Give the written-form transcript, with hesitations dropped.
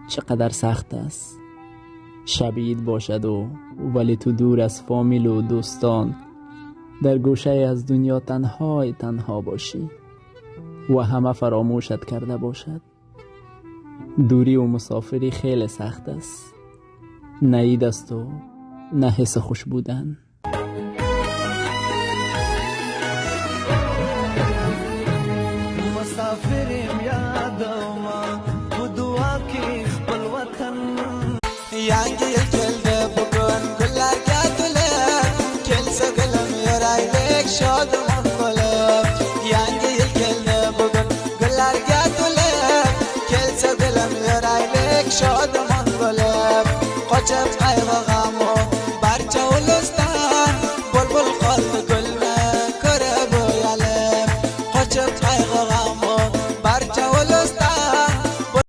چقدر سخت است. شبید باشد ولی تو دور از فامیل و دوستان، در گوشه از دنیا تنها باشی و همه فراموشت کرده باشد. دوری و مسافری خیلی سخت است، نه عید است و نه حس خوش بودن. مسافریم یادوما و دعا کی خپل وطن Yangi yıl geldi bugün güller geldiler Gelse gülüm yüreğlik şadıman gülüm Yangi yıl geldi bugün güller geldiler Gelse gülüm yüreğlik şadıman gülüm Kaçıp